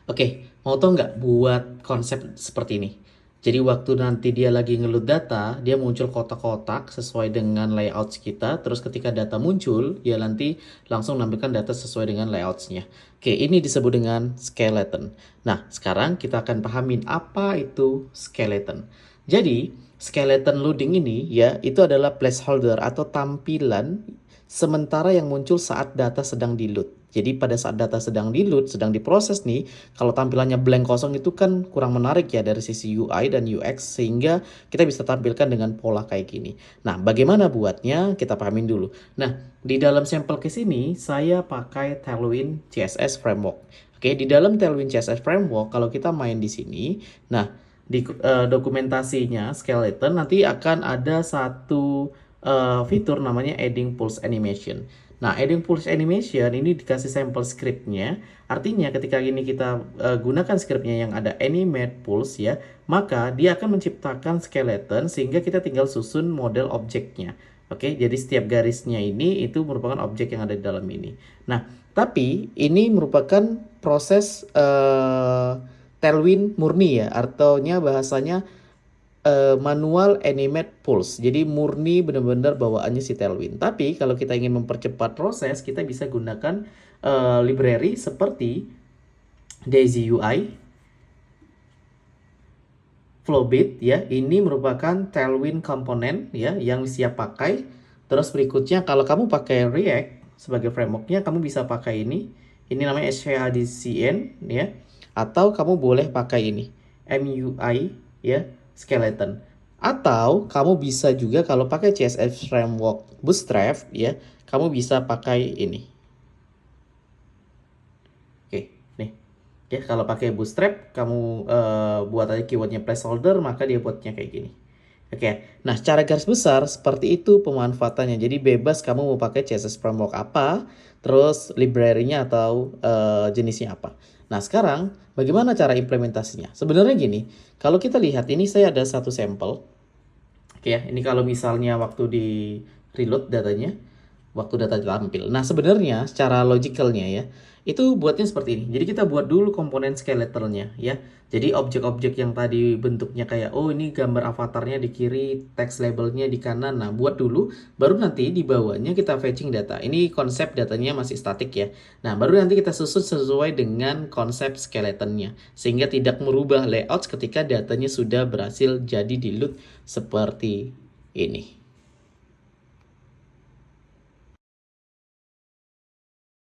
Oke, mau tau nggak buat konsep seperti ini? Jadi waktu nanti dia lagi ngeload data, dia muncul kotak-kotak sesuai dengan layouts kita. Terus ketika data muncul, dia nanti langsung nampilkan data sesuai dengan layoutsnya. Oke, ini disebut dengan skeleton. Nah, sekarang kita akan pahamin apa itu skeleton. Jadi, skeleton loading ini ya, itu adalah placeholder atau tampilan sementara yang muncul saat data sedang di-load. Jadi pada saat data sedang di-load, sedang diproses nih, kalau tampilannya blank kosong itu kan kurang menarik ya dari sisi UI dan UX, sehingga kita bisa tampilkan dengan pola kayak gini. Nah, bagaimana buatnya? Kita pahamin dulu. Nah, di dalam sampel case ini, saya pakai Tailwind CSS Framework. Oke, di dalam Tailwind CSS Framework, kalau kita main di sini, nah, di dokumentasinya skeleton nanti akan ada satu fitur namanya adding pulse animation. Nah, adding pulse animation ini dikasih sampel scriptnya. Artinya ketika ini kita gunakan scriptnya yang ada animate pulse ya, maka dia akan menciptakan skeleton sehingga kita tinggal susun model objeknya. Oke, jadi setiap garisnya ini itu merupakan objek yang ada di dalam ini. Nah, tapi ini merupakan proses Tailwind murni ya, artinya bahasanya manual animate pulse. Jadi murni benar-benar bawaannya si Tailwind. Tapi kalau kita ingin mempercepat proses, kita bisa gunakan library seperti Daisy UI, Flowbit ya. Ini merupakan Tailwind komponen ya yang siap pakai. Terus berikutnya kalau kamu pakai React sebagai frameworknya, kamu bisa pakai ini. Ini namanya SVHDCN ya. Atau kamu boleh pakai ini MUI ya, skeleton. Atau kamu bisa juga kalau pakai CSS framework Bootstrap ya, kamu bisa pakai ini. Oke, nih. Ya, kalau pakai Bootstrap kamu buat aja keywordnya placeholder, maka dia buatnya kayak gini. Oke, nah secara garis besar seperti itu pemanfaatannya. Jadi bebas kamu mau pakai CSS framework apa, terus library-nya atau jenisnya apa. Nah sekarang bagaimana cara implementasinya? Sebenarnya gini, kalau kita lihat ini saya ada satu sampel. Oke ya, ini kalau misalnya waktu di reload datanya, waktu data tampil. Nah, sebenarnya secara logicalnya ya, itu buatnya seperti ini. Jadi kita buat dulu komponen skeletalnya ya. Jadi objek-objek yang tadi bentuknya kayak, oh ini gambar avatarnya di kiri, text labelnya di kanan. Nah, buat dulu, baru nanti di bawahnya kita fetching data. Ini konsep datanya masih statik ya. Nah, baru nanti kita susun sesuai dengan konsep skeletonnya. Sehingga tidak merubah layout ketika datanya sudah berhasil jadi di load seperti ini.